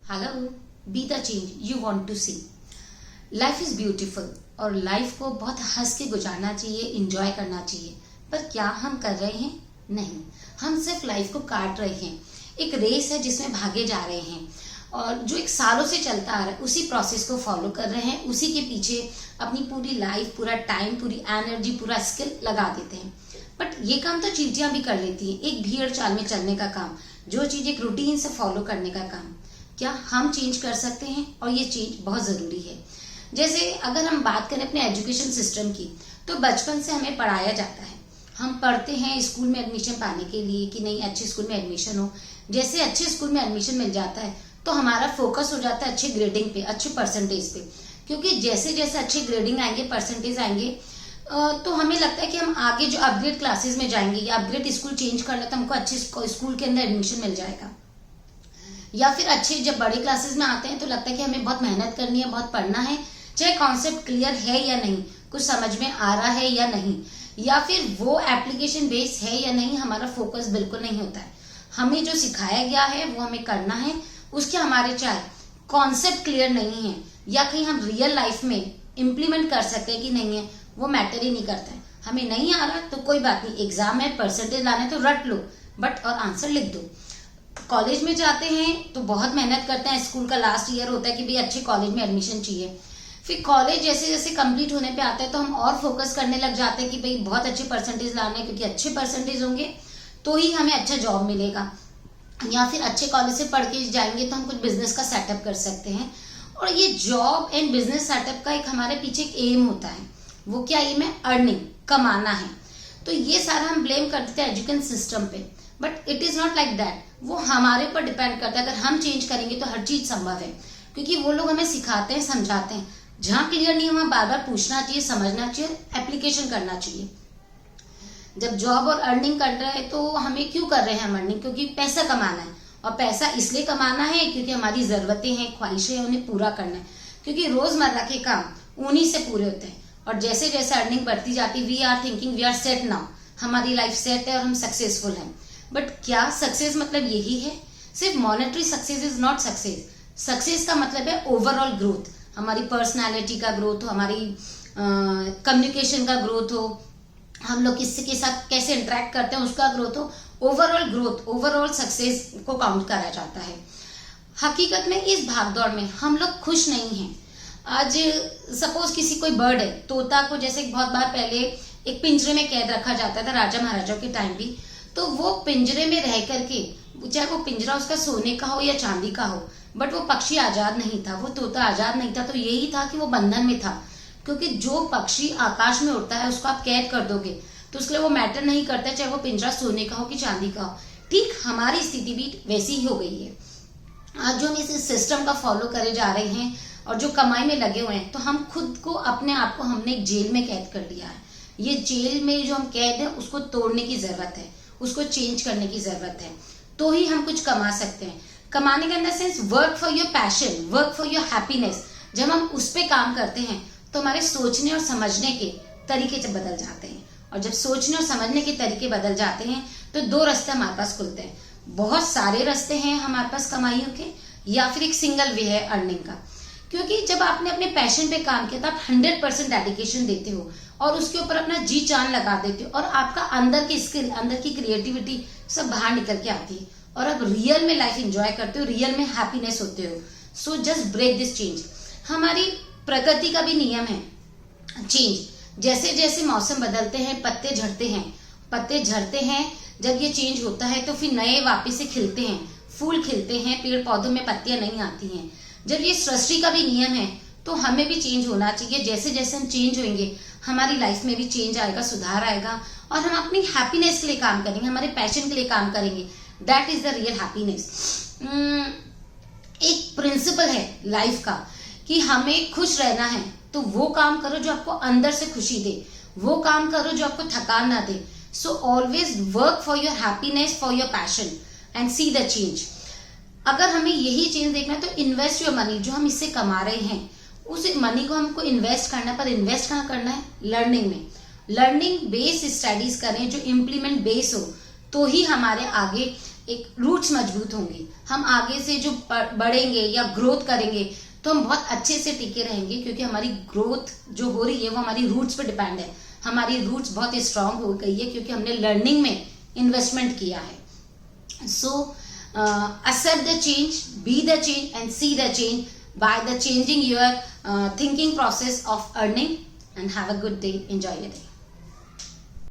Hello, be the change you want to see. Life is beautiful और life को बहुत हंस के गुजारना चाहिए, इंजॉय करना चाहिए। पर क्या हम कर रहे हैं? नहीं, हम सिर्फ लाइफ को काट रहे हैं। एक रेस है जिसमें भागे जा रहे हैं और जो एक सालों से चलता आ रहा है उसी प्रोसेस को फॉलो कर रहे हैं, उसी के पीछे अपनी पूरी लाइफ, पूरा टाइम, पूरी एनर्जी, पूरा स्किल लगा देते हैं। बट ये काम तो चींटियां भी कर लेती हैं, एक भीड़ चाल में चलने का काम, जो चीज एक रूटीन से फॉलो करने का काम। क्या हम चेंज कर सकते हैं? और ये चेंज बहुत जरूरी है। जैसे अगर हम बात करें अपने एजुकेशन सिस्टम की, तो बचपन से हमें पढ़ाया जाता है, हम पढ़ते हैं स्कूल में एडमिशन पाने के लिए कि नहीं अच्छे स्कूल में एडमिशन हो। जैसे अच्छे स्कूल में एडमिशन मिल जाता है तो हमारा फोकस हो जाता है अच्छे ग्रेडिंग पे, अच्छे परसेंटेज पे, क्योंकि जैसे जैसे अच्छे ग्रेडिंग आएंगे, परसेंटेज आएंगे, तो हमें लगता है कि हम आगे जो अपग्रेड क्लासेस में जाएंगे या अपग्रेड स्कूल चेंज कर ले तो हमको अच्छे स्कूल के अंदर एडमिशन मिल जाएगा। या फिर अच्छे जब बड़े क्लासेस में आते हैं तो लगता है कि हमें बहुत मेहनत करनी है, बहुत पढ़ना है, चाहे कॉन्सेप्ट क्लियर है या नहीं, कुछ समझ में आ रहा है या नहीं, या फिर वो एप्लीकेशन बेस है या नहीं, हमारा फोकस बिल्कुल नहीं होता है। हमें जो सिखाया गया है वो हमें करना है, उसके हमारे चाहे कॉन्सेप्ट क्लियर नहीं है या कहीं हम रियल लाइफ में इम्प्लीमेंट कर सकते हैं कि नहीं है, वो मैटर ही नहीं करता है। हमें नहीं आ रहा तो कोई बात नहीं, एग्जाम है, परसेंटेज लाना है तो रट लो, बट और आंसर लिख दो। कॉलेज में जाते हैं तो बहुत मेहनत करते हैं, स्कूल का लास्ट ईयर होता है कि भाई अच्छे कॉलेज में एडमिशन चाहिए। फिर कॉलेज जैसे जैसे कंप्लीट होने पे आता है तो हम और फोकस करने लग जाते हैं कि भाई बहुत अच्छे परसेंटेज लाने हैं, क्योंकि अच्छे परसेंटेज होंगे तो ही हमें अच्छा जॉब मिलेगा, या फिर अच्छे कॉलेज से पढ़ के जाएंगे तो हम कुछ बिजनेस का सेटअप कर सकते हैं। और ये जॉब एंड बिजनेस सेटअप का एक हमारे पीछे एक एम होता है। वो क्या एम है? अर्निंग, कमाना है। तो ये सारा हम ब्लेम करते हैं एजुकेशन सिस्टम पे, but it is not like that. वो हमारे ऊपर डिपेंड करता है। अगर हम चेंज करेंगे तो हर चीज संभव है, क्योंकि वो लोग हमें सिखाते हैं, समझाते हैं। जहां क्लियर नहीं है वहां बार बार पूछना चाहिए, समझना चाहिए, एप्लीकेशन करना चाहिए। जब जॉब और अर्निंग कर रहे हैं तो हमें क्यों कर रहे हैं हम अर्निंग? क्योंकि पैसा कमाना है, और पैसा इसलिए कमाना है क्योंकि हमारी जरूरतें हैं, ख्वाहिशें हैं, उन्हें पूरा करना है। क्योंकि रोजमर्रा के काम उन्हीं से पूरे होते हैं। और जैसे जैसे अर्निंग बढ़ती जाती, we are thinking we are set now, हमारी लाइफ सेट है और हम सक्सेसफुल हैं। बट क्या सक्सेस मतलब यही है? सिर्फ monetary success is not success. Success का मतलब है ओवरऑल ग्रोथ, हमारी पर्सनालिटी का ग्रोथ हो, हमारी कम्युनिकेशन का ग्रोथ हो, हम लोग किसी के साथ कैसे इंटरेक्ट करते हैं उसका ग्रोथ हो। ओवरऑल ग्रोथ, ओवरऑल सक्सेस को काउंट करा जाता है। हकीकत में इस भागदौड़ में हम लोग खुश नहीं हैं। आज सपोज किसी कोई बर्ड है, तोता को जैसे बहुत बार पहले एक पिंजरे में कैद रखा जाता था, राजा महाराजाओं के टाइम भी, तो वो पिंजरे में रह करके, चाहे वो पिंजरा उसका सोने का हो या चांदी का हो, बट वो पक्षी आजाद नहीं था, वो तोता आजाद नहीं था। तो यही था कि वो बंधन में था, क्योंकि जो पक्षी आकाश में उड़ता है उसको आप कैद कर दोगे तो उसके लिए वो मैटर नहीं करता, चाहे वो पिंजरा सोने का हो कि चांदी का हो। ठीक हमारी स्थिति भी वैसी ही हो गई है। आज जो हम इस सिस्टम का फॉलो करे जा रहे हैं और जो कमाई में लगे हुए हैं, तो हम खुद को, अपने आप को हमने एक जेल में कैद कर लिया है। ये जेल में जो हम कैद है उसको तोड़ने की जरूरत है, उसको चेंज करने की जरूरत है, तो ही हम कुछ कमा सकते हैं। कमाने का in the sense work for your passion, work for your happiness. जब हम उस पर काम करते हैं तो हमारे सोचने और समझने के तरीके जब बदल जाते हैं, और जब सोचने और समझने के तरीके बदल जाते हैं तो दो रास्ते हमारे पास खुलते हैं। बहुत सारे रास्ते हैं हमारे पास कमाइयों के, या फिर एक सिंगल वे है अर्निंग का। क्योंकि जब आपने अपने पैशन पे काम किया तो आप 100% डेडिकेशन देते हो और उसके ऊपर अपना जी जान लगा देते हो, और आपका अंदर की स्किल, अंदर की क्रिएटिविटी सब बाहर निकल के आती है, और आप रियल में लाइफ एंजॉय करते हो, रियल में हैप्पीनेस होते हो। So just break this change. हमारी प्रकृति का भी नियम है चेंज। जैसे जैसे मौसम बदलते हैं, पत्ते झड़ते हैं, पत्ते झड़ते हैं, जब ये चेंज होता है तो फिर नए वापस से खिलते हैं, फूल खिलते हैं, पेड़ पौधों में पत्तियां नहीं आती हैं। जब ये सृष्टि का भी नियम है तो हमें भी चेंज होना चाहिए। जैसे जैसे हम चेंज होंगे हमारी लाइफ में भी चेंज आएगा, सुधार आएगा, और हम अपनी हैप्पीनेस के लिए काम करेंगे, हमारे पैशन के लिए काम करेंगे। That is the real happiness. एक प्रिंसिपल है लाइफ का कि हमें खुश रहना है तो वो काम करो जो आपको अंदर से खुशी दे, वो काम करो जो आपको थकान ना दे। So always work for your happiness, for your passion, and see the change. अगर हमें यही चेंज देखना है तो इन्वेस्ट योर मनी, जो हम इससे कमा रहे हैं उस मनी को हमको इन्वेस्ट करना है। पर इन्वेस्ट कहाँ करना है? लर्निंग में। लर्निंग बेस्ड स्टडीज करें जो इम्प्लीमेंट बेस हो, तो ही हमारे आगे एक रूट्स मजबूत होंगे, हम आगे से जो बढ़ेंगे या ग्रोथ करेंगे तो हम बहुत अच्छे से टिके रहेंगे, क्योंकि हमारी ग्रोथ जो हो रही है वो हमारी रूट्स पे डिपेंड है। हमारी रूट्स बहुत स्ट्रांग हो गई है क्योंकि हमने लर्निंग में इन्वेस्टमेंट किया है। सो accept the change, be the change and see the change by the changing your thinking process of earning, and have a good day. Enjoy your day.